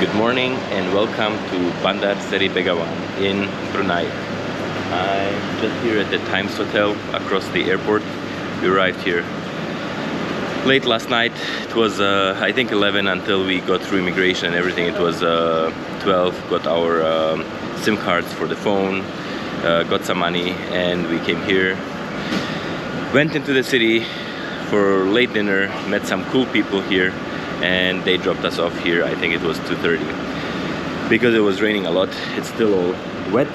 Good morning and welcome to Bandar Seri Begawan in Brunei. I'm just here at the Times Hotel across the airport. We arrived here late last night. It was I think 11 until we got through immigration and everything. It was 12, got our SIM cards for the phone, got some money, and we came here. Went into the city for late dinner, met some cool people here, and they dropped us off here. I think it was 2:30 because it was raining a lot. It's still all wet,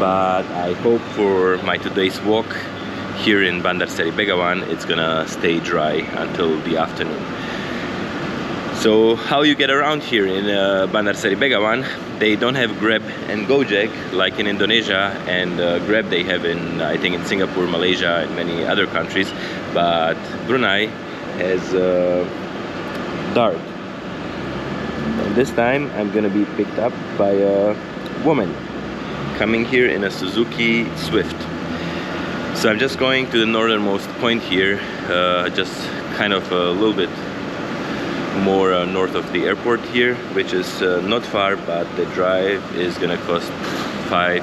but I hope for my today's walk here in Bandar Seri Begawan it's gonna stay dry until the afternoon. So how you get around here in Bandar Seri Begawan? They don't have Grab and Gojek like in Indonesia, and Grab they have in, I think, in Singapore, Malaysia, and many other countries, but Brunei has Dart. And this time I'm gonna be picked up by a woman coming here in a Suzuki Swift. So I'm just going to the northernmost point here, just kind of a little bit more north of the airport here, which is not far, but the drive is gonna cost 5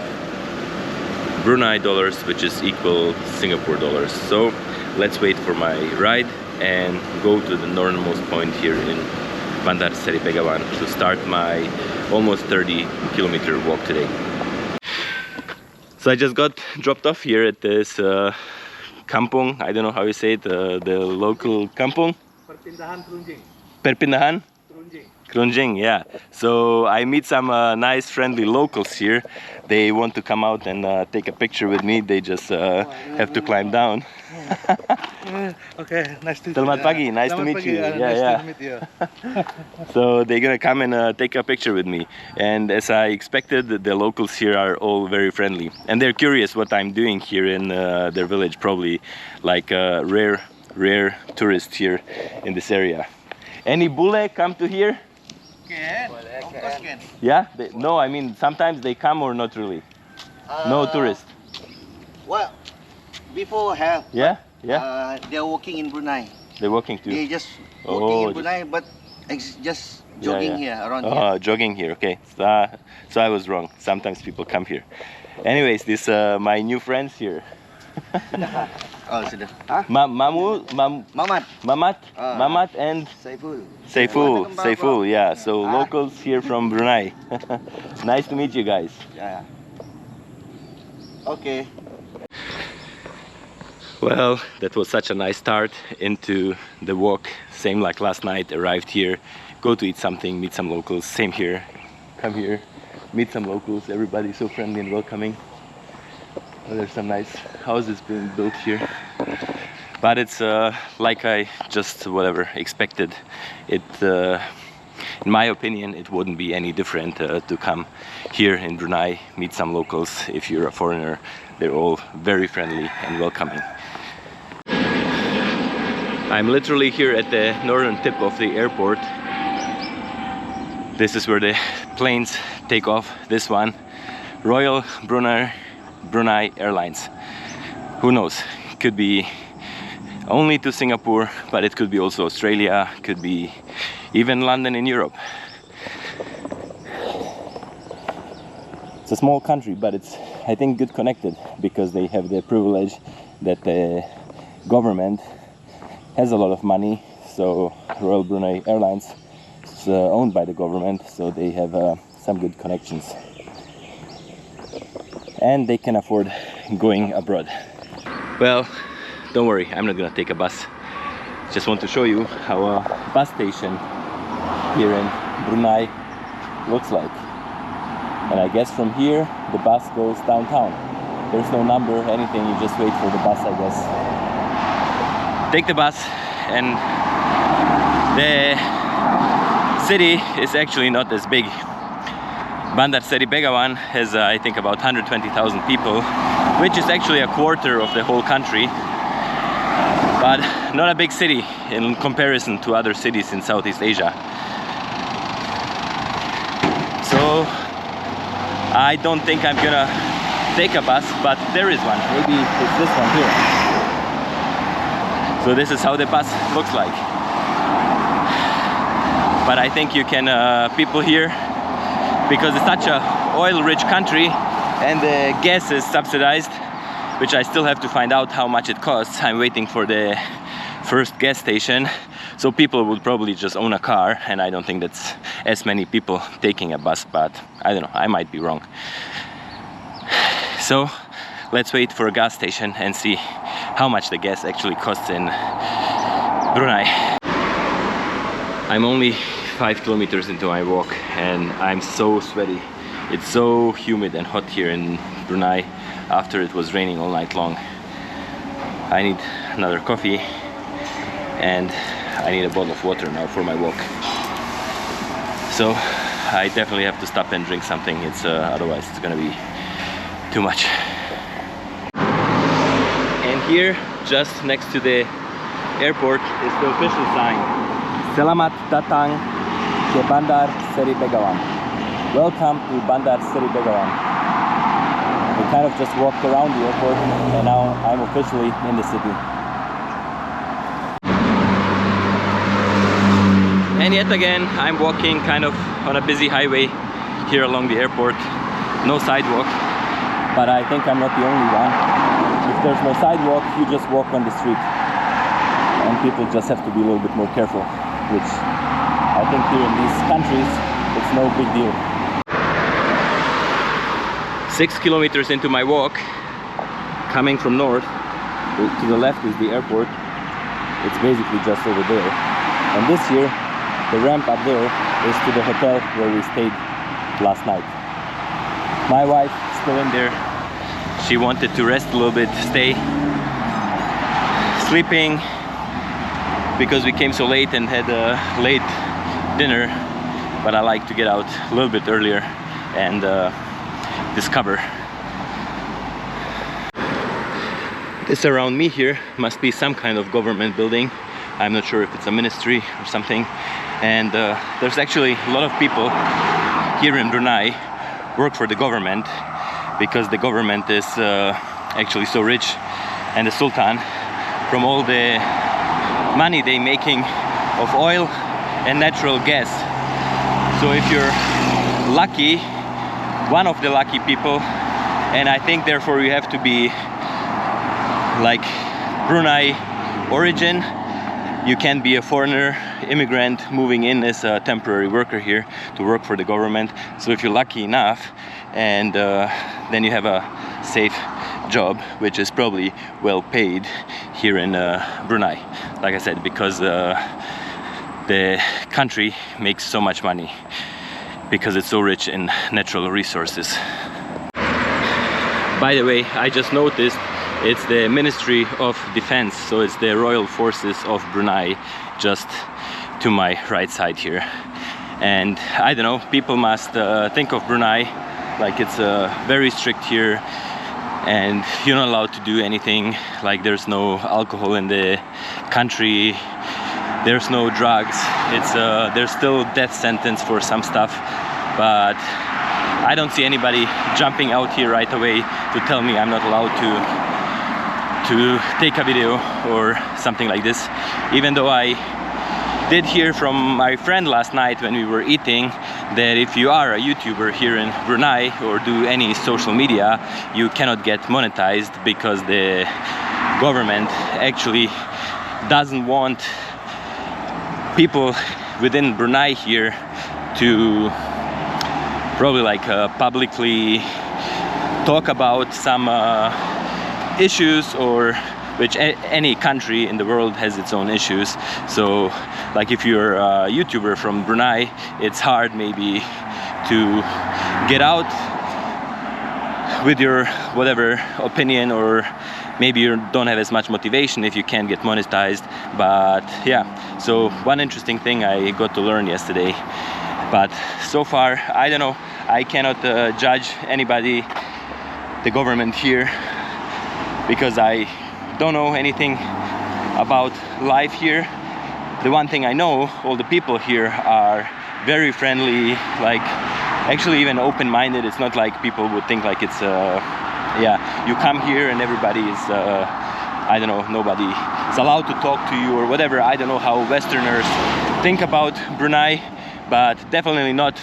Brunei dollars, which is equal Singapore dollars. So let's wait for my ride and go to the northernmost point here in Bandar Seri Begawan to start my almost 30-kilometer walk today. So I just got dropped off here at this kampung. I don't know how you say it, the local kampung. Perpindahan? Krunjing, yeah. So I meet some nice friendly locals here. They want to come out and take a picture with me. They just have to climb down. Okay, nice to meet you. Selamat pagi, nice to meet you. Yeah. To meet you. So they're gonna come and take a picture with me. And as I expected, the locals here are all very friendly. And they're curious what I'm doing here in their village. Probably like a rare tourist here in this area. Any bule come to here? Can, of course can. Yeah? No, I mean sometimes they come or not really? No tourists? Well, before have. Yeah? Yeah? They're working in Brunei. They're walking too? They just working in Brunei, but just jogging here, around here. Jogging here, okay. So I was wrong. Sometimes people come here. Anyways, this my new friends here. Oh, sudah. Mamat and Saiful, yeah. So locals here from Brunei. Nice to meet you guys. Yeah. Okay. Well, that was such a nice start into the walk. Same like last night, arrived here, go to eat something, meet some locals. Same here, come here, meet some locals. Everybody's so friendly and welcoming. Oh, there's some nice houses being built here. But it's like I just expected. It, in my opinion, it wouldn't be any different to come here in Brunei, meet some locals. If you're a foreigner, they're all very friendly and welcoming. I'm literally here at the northern tip of the airport. This is where the planes take off. This one, Royal Brunei Airlines. Who knows? Could be only to Singapore, but it could be also Australia, could be even London in Europe. It's a small country, but it's, I think, good connected because they have the privilege that the government has a lot of money. So Royal Brunei Airlines is owned by the government, so they have some good connections. And they can afford going abroad. Well, don't worry, I'm not gonna take a bus. Just want to show you how a bus station here in Brunei looks like. And I guess from here the bus goes downtown. There's no number, anything, you just wait for the bus, I guess. Take the bus, and the city is actually not as big. Bandar Seri Begawan has I think about 120,000 people, which is actually a quarter of the whole country, but not a big city in comparison to other cities in Southeast Asia. So I don't think I'm gonna take a bus, but there is one. Maybe it's this one here. So this is how the bus looks like. but I think you can, people here, because it's such a oil-rich country and the gas is subsidized, which I still have to find out how much it costs. I'm waiting for the first gas station, so people would probably just own a car, and I don't think that's as many people taking a bus, but I don't know, I might be wrong. So let's wait for a gas station and see how much the gas actually costs in Brunei. I'm only 5 kilometers into my walk and I'm so sweaty. It's so humid and hot here in Brunei after it was raining all night long. I need another coffee and I need a bottle of water now for my walk. So I definitely have to stop and drink something. It's otherwise it's gonna be too much. And here, just next to the airport, is the official sign: Selamat datang ke Bandar Seri Begawan. Welcome to Bandar Seri Begawan. We kind of just walked around the airport and now I'm officially in the city. And yet again, I'm walking kind of on a busy highway here along the airport. No sidewalk, but I think I'm not the only one. If there's no sidewalk, you just walk on the street. And people just have to be a little bit more careful, which I think here in these countries, it's no big deal. 6 kilometers into my walk, coming from north, to the left is the airport. It's basically just over there. And this year, the ramp up there is to the hotel where we stayed last night. My wife is still in there. She wanted to rest a little bit, stay sleeping, because we came so late and had a late dinner. But I like to get out a little bit earlier and discover. This around me here must be some kind of government building. I'm not sure if it's a ministry or something. And there's actually a lot of people here in Brunei work for the government, because the government is actually so rich, and the Sultan, from all the money they making of oil and natural gas. So if you're lucky, one of the lucky people, and I think therefore you have to be like Brunei origin, you can be a foreigner, immigrant moving in as a temporary worker here to work for the government. So if you're lucky enough, and then you have a safe job, which is probably well paid here in Brunei. Like I said, because the country makes so much money, because it's so rich in natural resources. By the way, I just noticed it's the Ministry of Defense, so it's the Royal Forces of Brunei, just to my right side here. And I don't know, people must think of Brunei like it's very strict here, and you're not allowed to do anything. Like, there's no alcohol in the country, there's no drugs. It's there's still death sentence for some stuff, but I don't see anybody jumping out here right away to tell me I'm not allowed to take a video or something like this. Even though I did hear from my friend last night when we were eating that if you are a YouTuber here in Brunei or do any social media, you cannot get monetized, because the government actually doesn't want people within Brunei here to probably like publicly talk about some issues, or which any country in the world has its own issues. So like if you're a YouTuber from Brunei, it's hard maybe to get out with your whatever opinion, or maybe you don't have as much motivation if you can't get monetized. But yeah, so one interesting thing I got to learn yesterday. But so far, I don't know, I cannot judge anybody, the government here, because I don't know anything about life here. The one thing I know, all the people here are very friendly, like actually even open-minded. It's not like people would think like it's yeah, you come here and everybody is I don't know, nobody is allowed to talk to you or whatever. I don't know how Westerners think about Brunei, but definitely not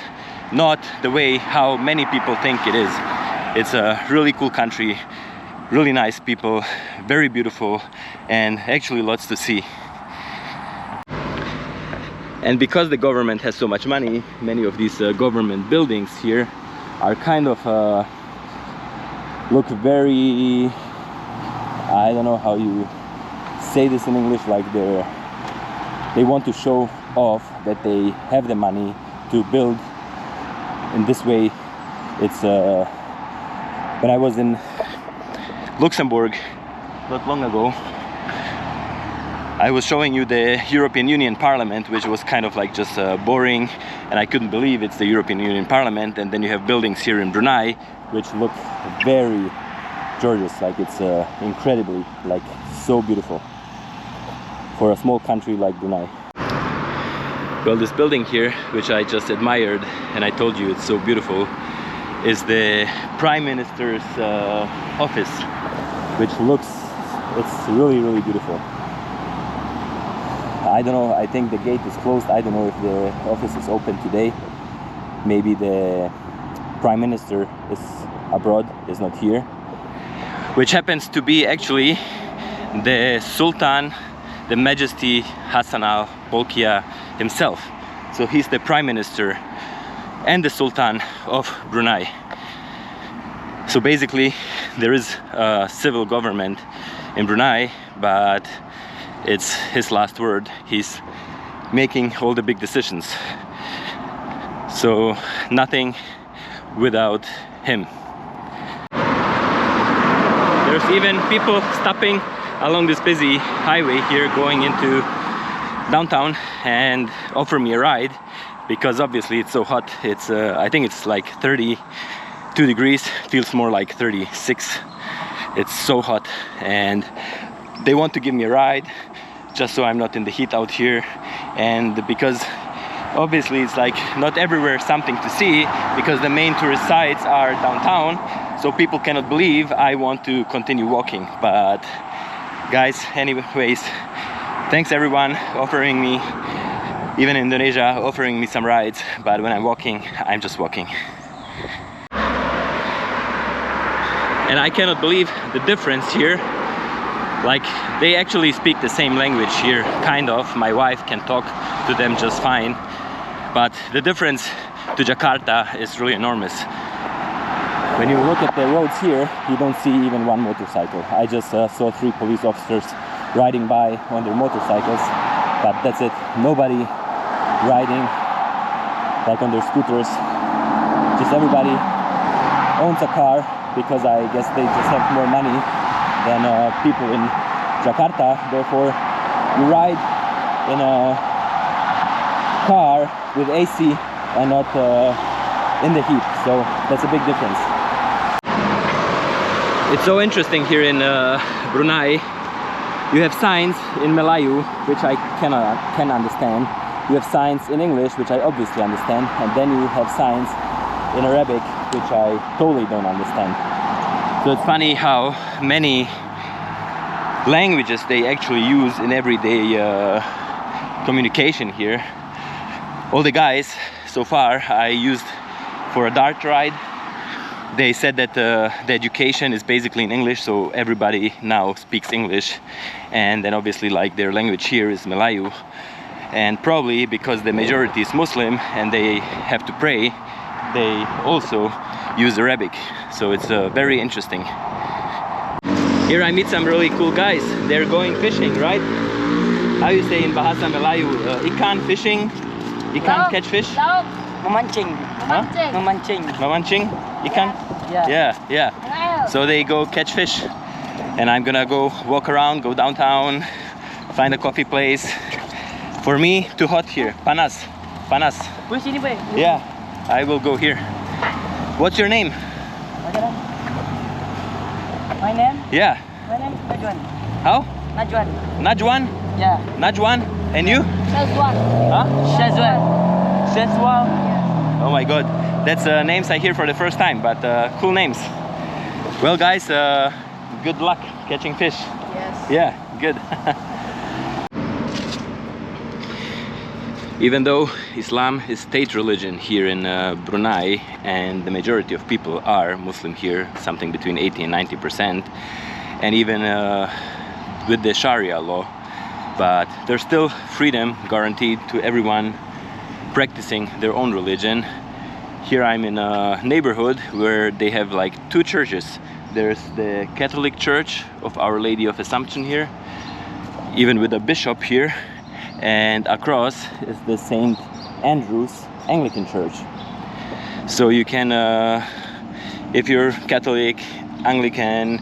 the way how many people think it is. It's a really cool country, really nice people, very beautiful, and actually lots to see. And because the government has so much money, many of these government buildings here are kind of look very, I don't know how you say this in English, like they want to show off that they have the money to build in this way. It's when I was in Luxembourg not long ago, I was showing you the European Union Parliament, which was kind of like just boring, and I couldn't believe it's the European Union Parliament. And then you have buildings here in Brunei which look very gorgeous, like it's incredibly, like so beautiful for a small country like Brunei. Well, this building here, which I just admired and I told you it's so beautiful, is the Prime Minister's office, which looks, it's really beautiful. I don't know, I think the gate is closed. I don't know if the office is open today. Maybe the Prime Minister is abroad, is not here. Which happens to be actually the Sultan, the Majesty Hassan al Bolkiah himself. So he's the Prime Minister and the Sultan of Brunei. So basically there is a civil government in Brunei, but it's his last word. He's making all the big decisions. So nothing without him. There's even people stopping along this busy highway here going into downtown and offer me a ride, because obviously it's so hot. It's I think it's like 32 degrees, feels more like 36. It's so hot, and they want to give me a ride just so I'm not in the heat out here. And because obviously it's like not everywhere something to see, because the main tourist sites are downtown, so people cannot believe I want to continue walking. But guys, anyways, thanks everyone offering me, even in Indonesia, offering me some rides. But when I'm walking, I'm just walking. And I cannot believe the difference here. Like, they actually speak the same language here, kind of. My wife can talk to them just fine. But the difference to Jakarta is really enormous. When you look at the roads here, you don't see even one motorcycle. I just saw 3 police officers riding by on their motorcycles, but that's it. Nobody riding like on their scooters. Just everybody owns a car, because I guess they just have more money than people in Jakarta. Therefore, you ride in a car with AC and not in the heat. So that's a big difference. It's so interesting here in Brunei. You have signs in Melayu, which I can understand. You have signs in English, which I obviously understand, and then you have signs in Arabic, which I totally don't understand. So it's funny how many languages they actually use in everyday communication here. All the guys so far I used for a dart ride, they said that the education is basically in English, so everybody now speaks English. And then obviously, like, their language here is Melayu, and probably because the majority is Muslim and they have to pray, they also use Arabic. So it's very interesting. Here I meet some really cool guys. They're going fishing, right? How you say in Bahasa Melayu? Ikan fishing? Ikan catch fish? Memancing. Huh? Memancing. Memancing? Ikan? Yeah. So they go catch fish. And I'm gonna go walk around, go downtown, find a coffee place. For me, too hot here. Panas. Yeah, I will go here. What's your name? My name? Yeah. My name is Najwan. How? Najwan. Najwan? Yeah. Najwan? And you? Shazwan. Huh? Shazwan. Shazwan? Oh my god. That's names I hear for the first time, but cool names. Well guys, good luck catching fish. Yes. Yeah, good. Even though Islam is state religion here in Brunei, and the majority of people are Muslim here, something between 80 and 90%, and even with the Sharia law, but there's still freedom guaranteed to everyone practicing their own religion. Here I'm in a neighborhood where they have like two churches. There's the Catholic Church of Our Lady of Assumption here, even with a bishop here, and across is the St. Andrew's Anglican Church. So you can, if you're Catholic, Anglican,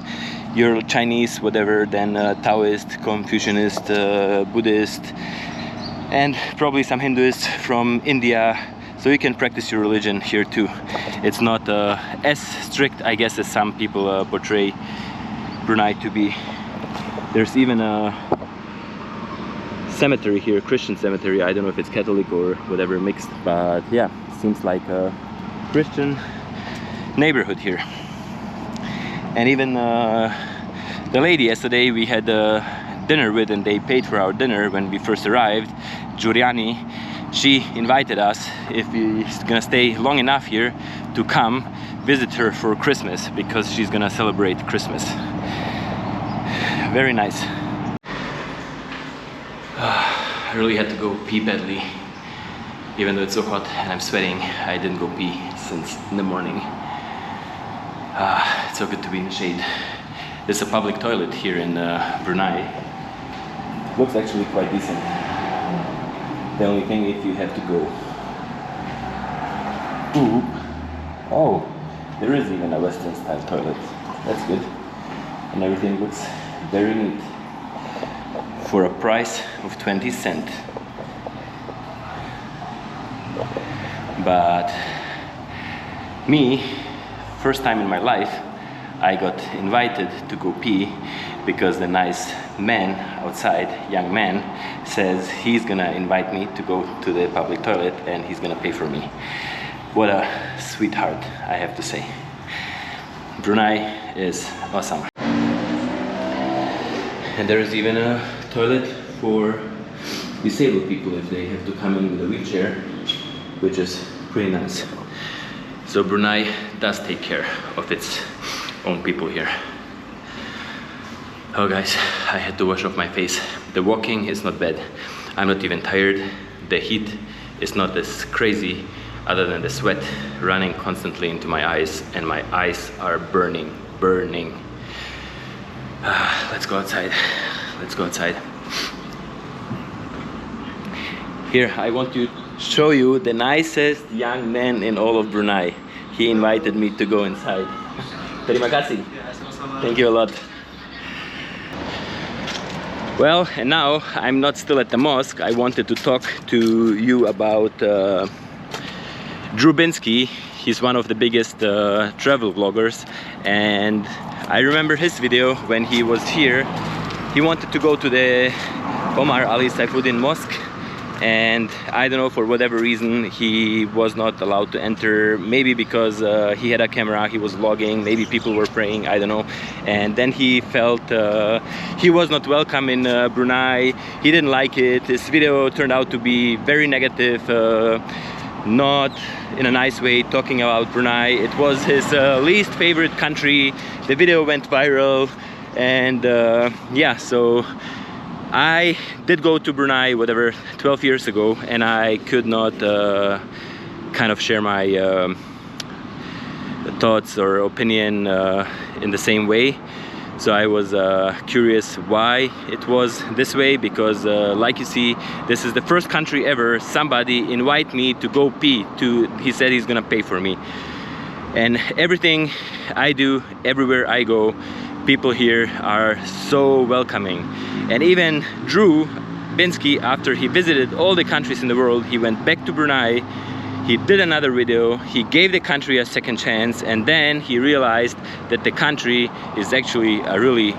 you're Chinese, whatever, then Taoist, Confucianist, Buddhist, and probably some Hindus from India, so you can practice your religion here too. It's not as strict, I guess, as some people portray Brunei to be. There's even a cemetery here, Christian cemetery. I don't know if it's Catholic or whatever mixed, but yeah, seems like a Christian neighborhood here. And even the lady yesterday we had dinner with, and they paid for our dinner when we first arrived, Juliani, she invited us, if we're gonna stay long enough here, to come visit her for Christmas, because she's gonna celebrate Christmas. Very nice. I really had to go pee badly, even though it's so hot and I'm sweating. I didn't go pee since in the morning. It's so good to be in the shade. There's a public toilet here in Brunei. Looks actually quite decent. The only thing, if you have to go poop, oh, there is even a Western style toilet. That's good. And everything looks very neat for a price of 20 cents. But me, first time in my life, I got invited to go pee because the nice man outside, young man, says he's gonna invite me to go to the public toilet and he's gonna pay for me. What a sweetheart, I have to say. Brunei is awesome. And there is even a toilet for disabled people if they have to come in with a wheelchair, which is pretty nice. So Brunei does take care of its own people here. Oh guys, I had to wash off my face. The walking is not bad. I'm not even tired. The heat is not as crazy, other than the sweat running constantly into my eyes, and my eyes are burning. Let's go outside. Let's go outside. Here, I want to show you the nicest young man in all of Brunei. He invited me to go inside. Terima kasih. Thank you a lot. Well, and now I'm not still at the mosque. I wanted to talk to you about Drew Binsky. He's one of the biggest travel vloggers, and I remember his video when he was here. He wanted to go to the Omar Ali Saifuddin Mosque, and I don't know, for whatever reason he was not allowed to enter. Maybe because he had a camera, he was vlogging, maybe people were praying, I don't know. And then he felt he was not welcome in Brunei. He didn't like it. His video turned out to be very negative, not in a nice way, talking about Brunei. It was his least favorite country. The video went viral, and yeah, so I did go to Brunei, 12 years ago, and I could not kind of share my thoughts or opinion in the same way. So I was curious why it was this way, because like you see, this is the first country ever somebody invite me to go pee. He said he's gonna pay for me. And everything I do, everywhere I go, people here are so welcoming. And even Drew Binsky, after he visited all the countries in the world, he went back to Brunei, he did another video, he gave the country a second chance, and then he realized that the country is actually a really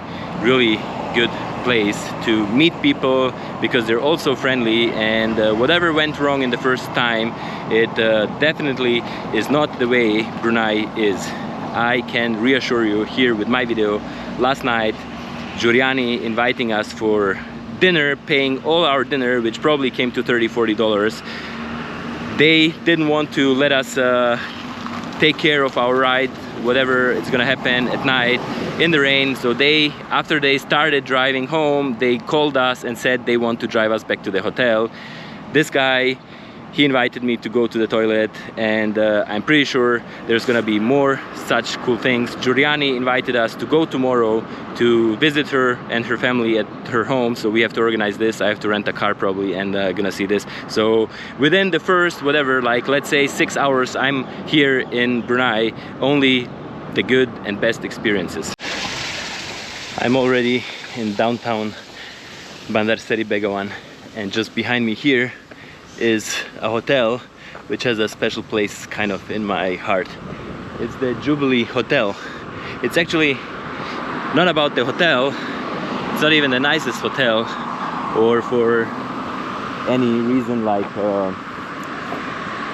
good place to meet people, because they're also friendly, and whatever went wrong in the first time, it definitely is not the way Brunei is. I can reassure you here with my video last night, Giuliani inviting us for dinner, paying all our dinner, which probably came to $30–40. They didn't want to let us take care of our ride, whatever it's gonna happen at night in the rain. So after they started driving home, they called us and said they want to drive us back to the hotel. This guy, he invited me to go to the toilet, and I'm pretty sure there's gonna be more such cool things. Giuliani invited us to go tomorrow to visit her and her family at her home, so we have to organize this. I have to rent a car probably, and gonna see this. So within the first, whatever, like let's say 6 hours I'm here in Brunei, only the good and best experiences. I'm already in downtown Bandar Seri Begawan, and just behind me here is a hotel which has a special place kind of in my heart. It's the Jubilee Hotel. It's actually not about the hotel, it's not even the nicest hotel, or for any reason like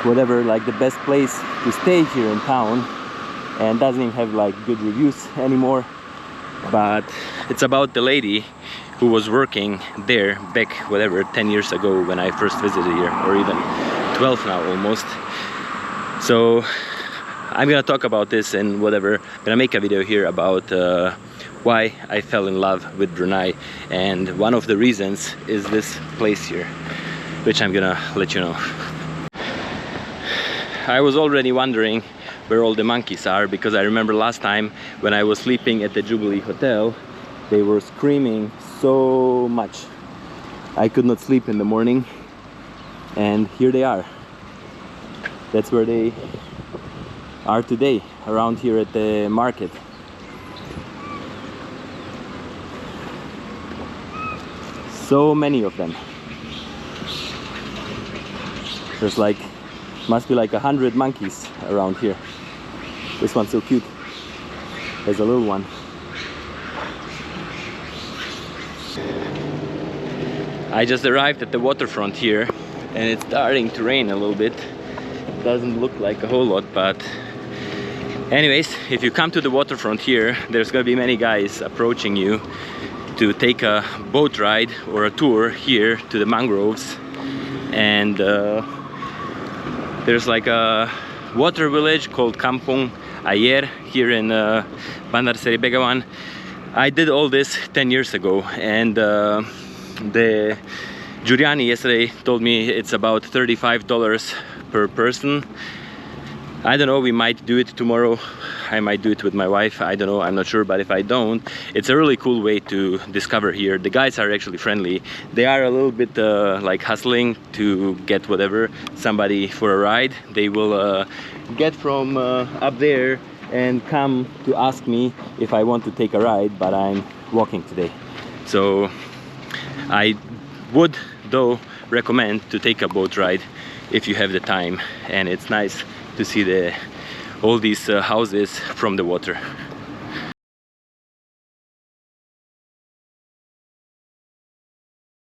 whatever, like the best place to stay here in town, and doesn't even have like good reviews anymore. But it's about the lady who was working there back, whatever, 10 years ago when I first visited here, or even 12 now almost. So I'm gonna talk about this, and whatever, I'm gonna make a video here about why I fell in love with Brunei, and one of the reasons is this place here, which I'm gonna let you know. I was already wondering where all the monkeys are, because I remember last time when I was sleeping at the Jubilee Hotel, they were screaming so much. I could not sleep in the morning, and here they are. That's where they are today, around here at the market. So many of them. There's like, must be like 100 monkeys around here. This one's so cute. There's a little one. I just arrived at the waterfront here, and it's starting to rain a little bit. It doesn't look like a whole lot, but anyways, if you come to the waterfront here, there's gonna be many guys approaching you to take a boat ride or a tour here to the mangroves. And there's like a water village called Kampung Ayer here in Bandar Seri Begawan. I did all this 10 years ago, and the Giuliani yesterday told me it's about $35 per person. I don't know, we might do it tomorrow. I might do it with my wife, I don't know, I'm not sure. But if I don't, it's a really cool way to discover here. The guys are actually friendly. They are a little bit like hustling to get whatever, somebody for a ride. They will get from up there and come to ask me if I want to take a ride, but I'm walking today. So I would though recommend to take a boat ride if you have the time, and it's nice to see all these houses from the water.